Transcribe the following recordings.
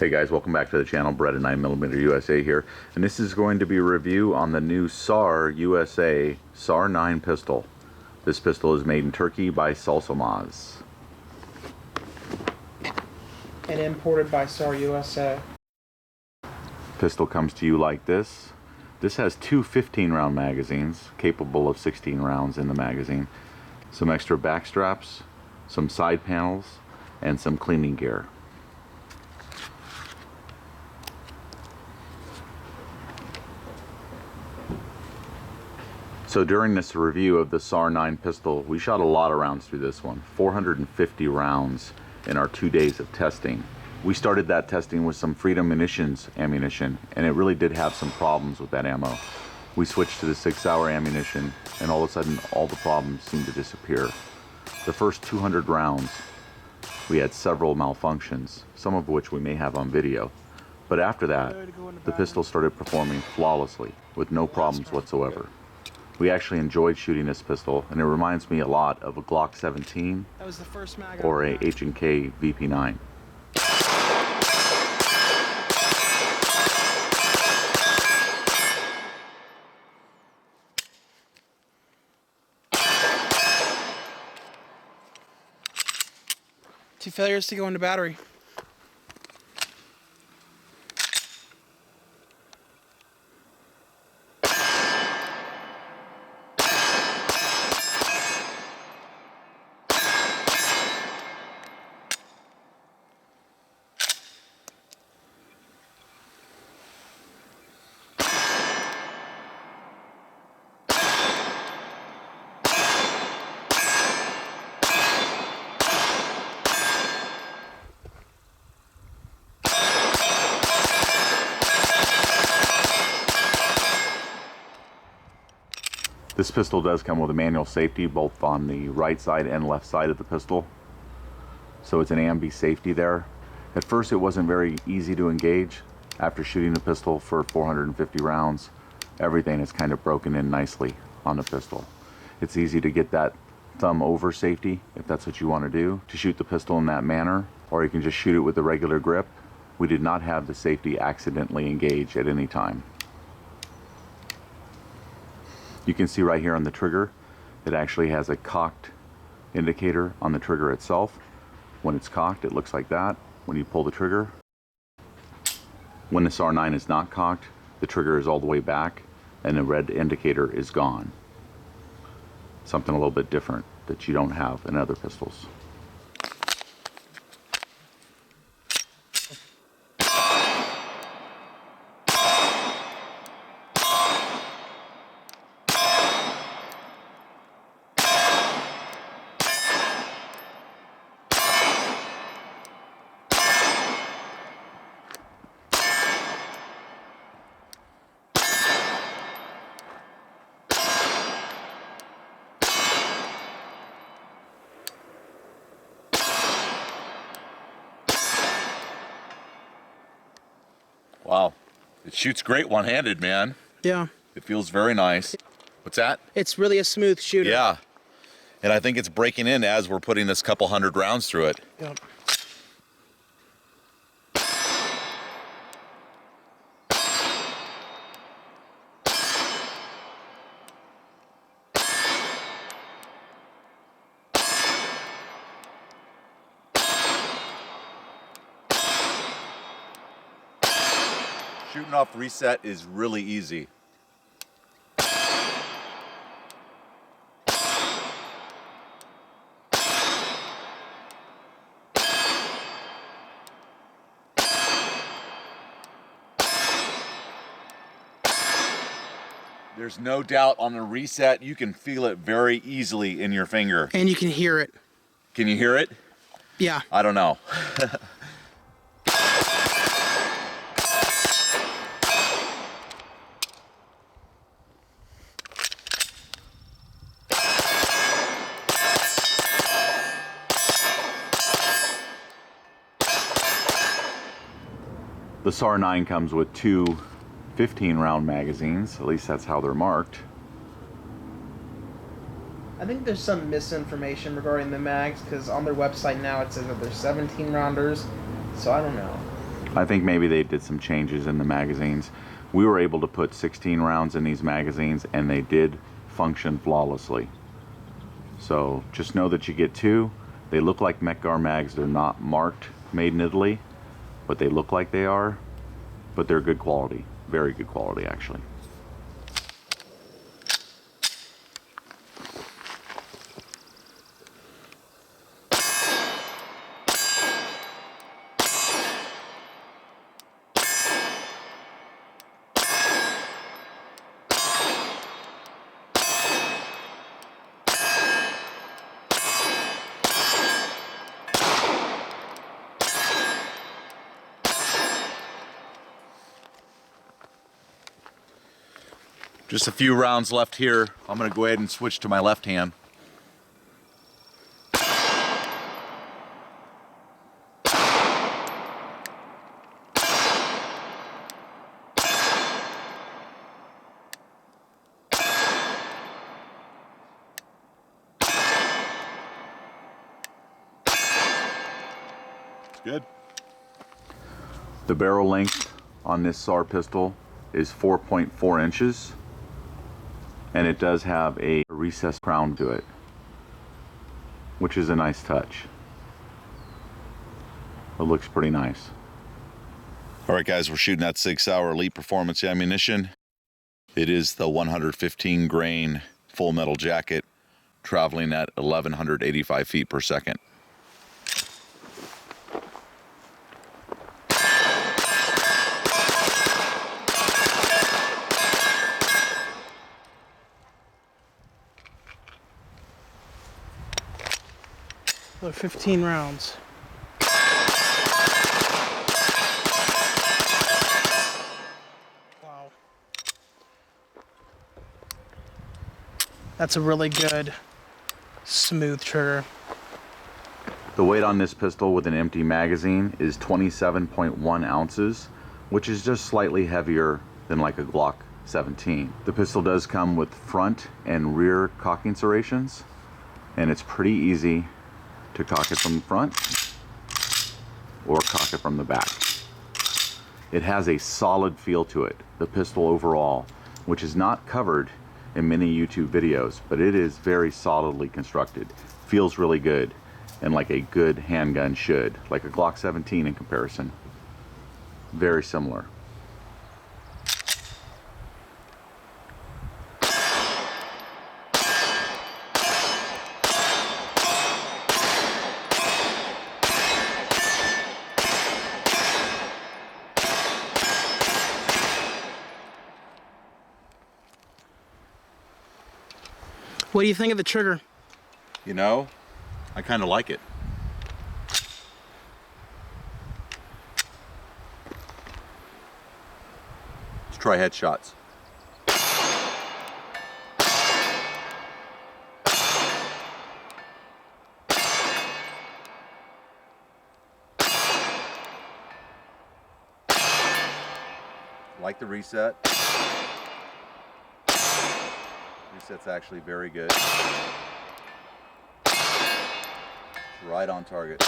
Hey guys, welcome back to the channel. Beretta 9mm USA here, and this is going to be a review on the new SAR USA SAR-9 pistol. This pistol is made in Turkey by Sarsilmaz and imported by SAR USA. Pistol comes to you like this. This has two 15-round magazines capable of 16 rounds in the magazine, some extra back straps, some side panels, and some cleaning gear. So during this review of the SAR-9 pistol, we shot a lot of rounds through this one, 450 rounds in our 2 days of testing. We started that testing with some Freedom Munitions ammunition, and it really did have some problems with that ammo. We switched to the 6-hour ammunition, and all of a sudden all the problems seemed to disappear. The first 200 rounds, we had several malfunctions, some of which we may have on video. But after that, the pistol started performing flawlessly with no problems whatsoever. We actually enjoyed shooting this pistol, and it reminds me a lot of a Glock 17 or a H&K VP9. Two failures to go into battery. This pistol does come with a manual safety both on the right side and left side of the pistol. So it's an ambi safety there. At first it wasn't very easy to engage. After shooting the pistol for 450 rounds, everything is kind of broken in nicely on the pistol. It's easy to get that thumb over safety if that's what you want to do, to shoot the pistol in that manner, or you can just shoot it with the regular grip. We did not have the safety accidentally engage at any time. You can see right here on the trigger, it actually has a cocked indicator on the trigger itself. When it's cocked, it looks like that when you pull the trigger. When the SAR-9 is not cocked, the trigger is all the way back and the red indicator is gone. Something a little bit different that you don't have in other pistols. Wow, it shoots great one-handed, man. Yeah. It feels very nice. What's that? It's really a smooth shooter. Yeah, and I think it's breaking in as we're putting this couple hundred rounds through it. Yep. Shooting off reset is really easy. There's no doubt on the reset, you can feel it very easily in your finger. And you can hear it. Can you hear it? Yeah. I don't know. The SAR-9 comes with two 15-round magazines, at least that's how they're marked. I think there's some misinformation regarding the mags, because on their website now it says that they're 17 rounders, so I don't know. I think maybe they did some changes in the magazines. We were able to put 16 rounds in these magazines and they did function flawlessly. So just know that you get 2. They look like Mekgar mags. They're not marked made in Italy, but they look like they are, but they're good quality, very good quality actually. Just a few rounds left here. I'm going to go ahead and switch to my left hand. Good. The barrel length on this SAR pistol is 4.4 inches. And it does have a recessed crown to it, which is a nice touch. It looks pretty nice. All right, guys, we're shooting that 6 Sauer Elite Performance ammunition. It is the 115 grain full metal jacket, traveling at 1,185 feet per second. So 15 rounds. Wow. That's a really good, smooth trigger. The weight on this pistol with an empty magazine is 27.1 ounces, which is just slightly heavier than like a Glock 17. The pistol does come with front and rear cocking serrations, and it's pretty easy to cock it from the front or cock it from the back. It has a solid feel to it, the pistol overall, which is not covered in many YouTube videos, but it is very solidly constructed. Feels really good, and like a good handgun should, like a Glock 17 in comparison. Very similar. What do you think of the trigger? You know, I kind of like it. Let's try headshots. Like the reset. Reset's actually very good. Right on target.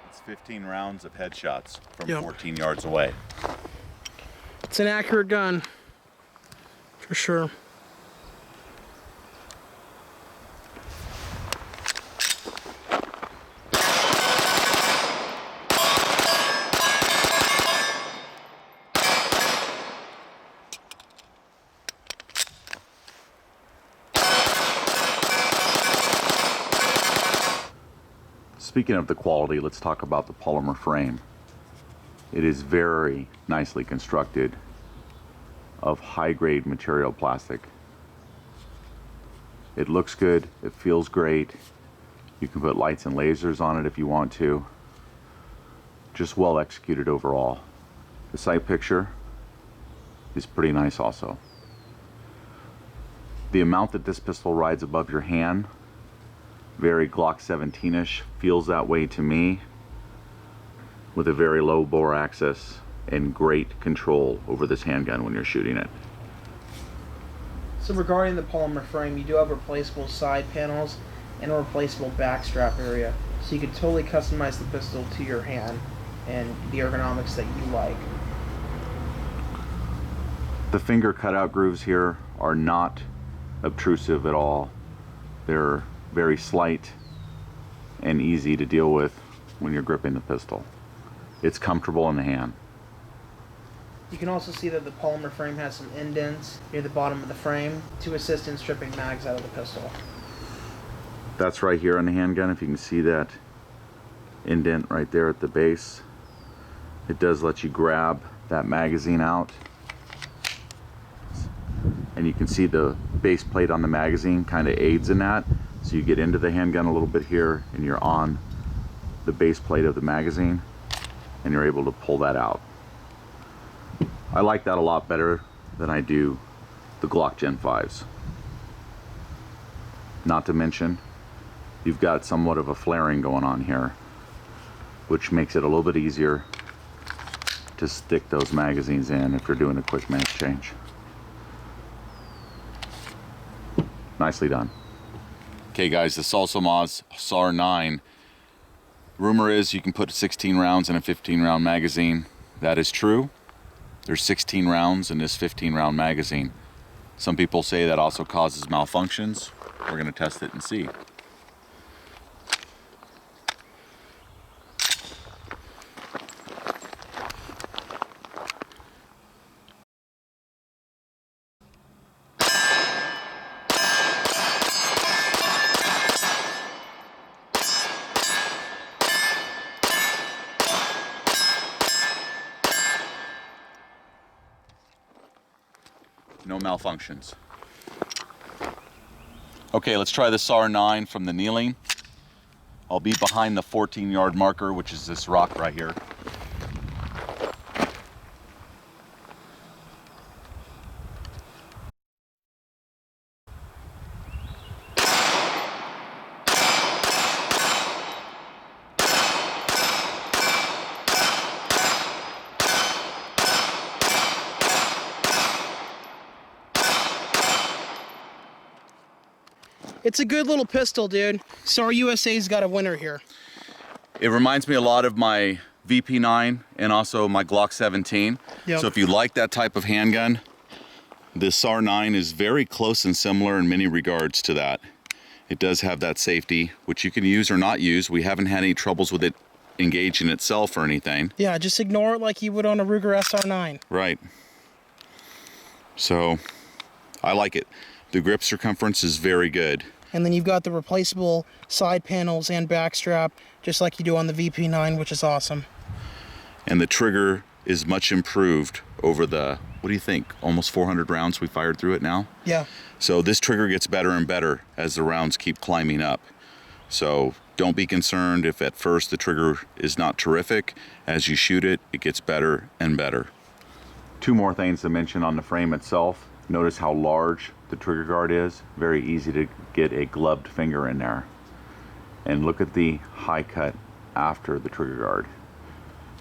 It's 15 rounds of headshots from 14 yards away. It's an accurate gun, for sure. Speaking of the quality, let's talk about the polymer frame. It is very nicely constructed of high-grade material plastic. It looks good, it feels great. You can put lights and lasers on it if you want to. Just well executed overall. The sight picture is pretty nice also. The amount that this pistol rides above your hand, very Glock 17-ish, feels that way to me, with a very low bore axis and great control over this handgun when you're shooting it. So regarding the polymer frame, you do have replaceable side panels and a replaceable back strap area. So you can totally customize the pistol to your hand and the ergonomics that you like. The finger cutout grooves here are not obtrusive at all. They're very slight and easy to deal with when you're gripping the pistol. It's comfortable in the hand. You can also see that the polymer frame has some indents near the bottom of the frame to assist in stripping mags out of the pistol. That's right here on the handgun. If you can see that indent right there at the base, it does let you grab that magazine out. And you can see the base plate on the magazine kind of aids in that. So you get into the handgun a little bit here and you're on the base plate of the magazine and you're able to pull that out. I like that a lot better than I do the Glock Gen 5s. Not to mention, you've got somewhat of a flaring going on here, which makes it a little bit easier to stick those magazines in if you're doing a quick mag change. Nicely done. Okay guys, the Sarsilmaz SAR-9. Rumor is you can put 16 rounds in a 15 round magazine. That is true. There's 16 rounds in this 15 round magazine. Some people say that also causes malfunctions. We're going to test it and see. No malfunctions. Okay, let's try the SAR-9 from the kneeling. I'll be behind the 14-yard marker, which is this rock right here. It's a good little pistol, dude. SAR USA's got a winner here. It reminds me a lot of my VP9 and also my Glock 17. Yep. So if you like that type of handgun, this SAR-9 is very close and similar in many regards to that. It does have that safety, which you can use or not use. We haven't had any troubles with it engaging itself or anything. Yeah, just ignore it like you would on a Ruger SR9. Right. So I like it. The grip circumference is very good. And then you've got the replaceable side panels and back strap, just like you do on the VP9, which is awesome. And the trigger is much improved over the, what do you think, almost 400 rounds we fired through it now? Yeah. So this trigger gets better and better as the rounds keep climbing up. So don't be concerned if at first the trigger is not terrific. As you shoot it, it gets better and better. Two more things to mention on the frame itself. Notice how large the trigger guard is. Very easy to get a gloved finger in there. And look at the high cut after the trigger guard.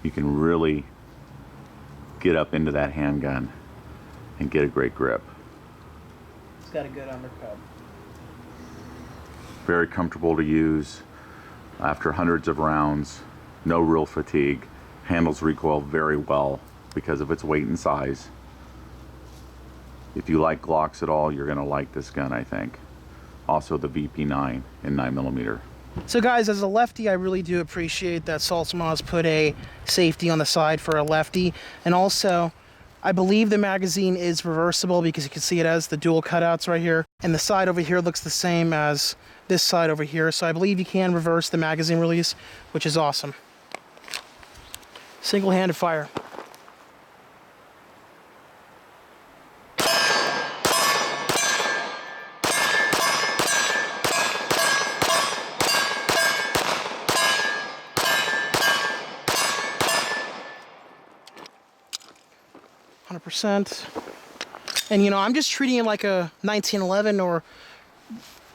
You can really get up into that handgun and get a great grip. It's got a good undercut. Very comfortable to use after hundreds of rounds. No real fatigue. Handles recoil very well because of its weight and size. If you like Glocks at all, you're gonna like this gun, I think. Also the VP9 in 9mm. So guys, as a lefty, I really do appreciate that Sarsilmaz put a safety on the side for a lefty. And also, I believe the magazine is reversible because you can see it has the dual cutouts right here. And the side over here looks the same as this side over here. So I believe you can reverse the magazine release, which is awesome. Single-handed fire. And you know, I'm just treating it like a 1911, or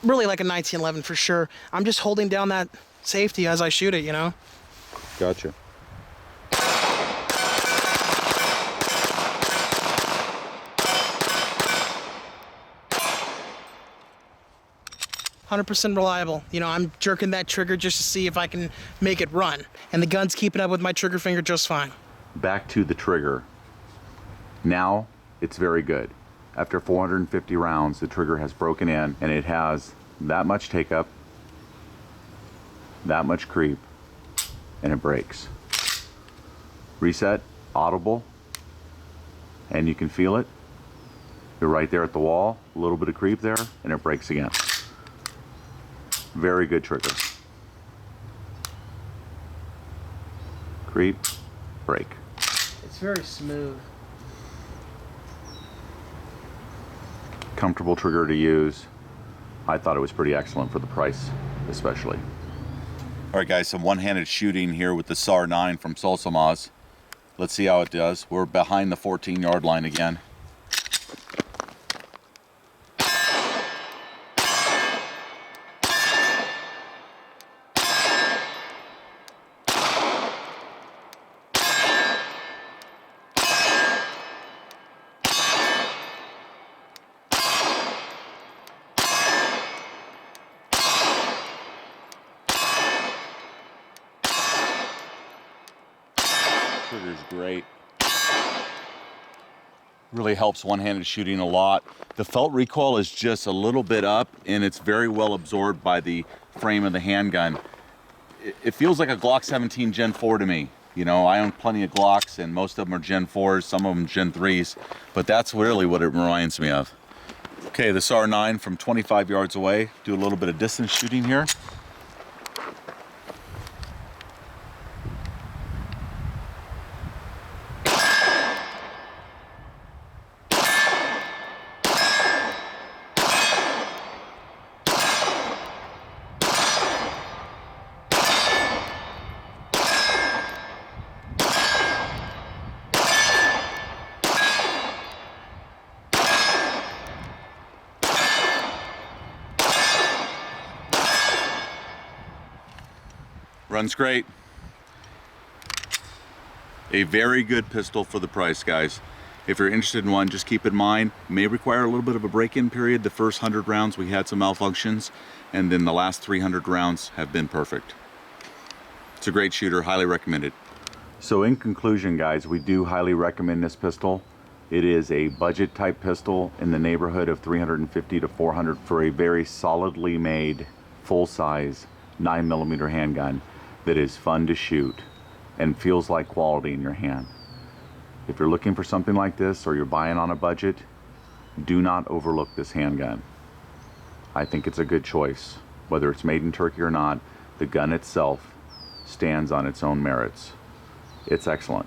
really like a 1911 for sure. I'm just holding down that safety as I shoot it, you know? Gotcha. 100% reliable. You know, I'm jerking that trigger just to see if I can make it run. And the gun's keeping up with my trigger finger just fine. Back to the trigger. Now it's very good. After 450 rounds, the trigger has broken in and it has that much take up, that much creep, and it breaks. Reset, audible, and you can feel it. You're right there at the wall, a little bit of creep there, and it breaks again. Very good trigger. Creep, break. It's very smooth. Comfortable trigger to use. I thought it was pretty excellent for the price, especially. All right, guys, some one-handed shooting here with the SAR-9 from Sarsilmaz. Let's see how it does. We're behind the 14-yard line again. Trigger's great. Really helps one-handed shooting a lot. The felt recoil is just a little bit up and it's very well absorbed by the frame of the handgun. It feels like a Glock 17 Gen 4 to me. You know, I own plenty of Glocks and most of them are Gen 4s, some of them Gen 3s, but that's really what it reminds me of. Okay, the SAR-9 from 25 yards away. Do a little bit of distance shooting here. Runs great. A very good pistol for the price, guys. If you're interested in one, just keep in mind, may require a little bit of a break-in period. The first 100 rounds we had some malfunctions, and then the last 300 rounds have been perfect. It's a great shooter, highly recommended. So in conclusion, guys, we do highly recommend this pistol. It is a budget type pistol in the neighborhood of 350 to 400 for a very solidly made, full-size 9mm handgun that is fun to shoot and feels like quality in your hand. If you're looking for something like this or you're buying on a budget, do not overlook this handgun. I think it's a good choice. Whether it's made in Turkey or not, the gun itself stands on its own merits. It's excellent.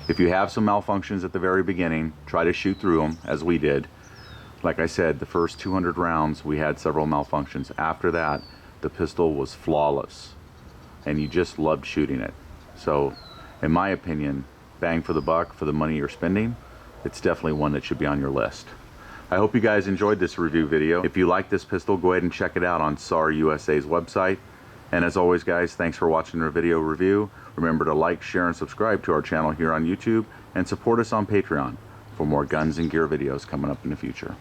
If you have some malfunctions at the very beginning, try to shoot through them as we did. Like I said, the first 200 rounds we had several malfunctions. After that, the pistol was flawless and you just loved shooting it. So in my opinion, bang for the buck for the money you're spending, it's definitely one that should be on your list. I hope you guys enjoyed this review video. If you like this pistol, go ahead and check it out on SAR USA's website. And as always, guys, thanks for watching our video review. Remember to like, share, and subscribe to our channel here on YouTube and support us on Patreon for more guns and gear videos coming up in the future.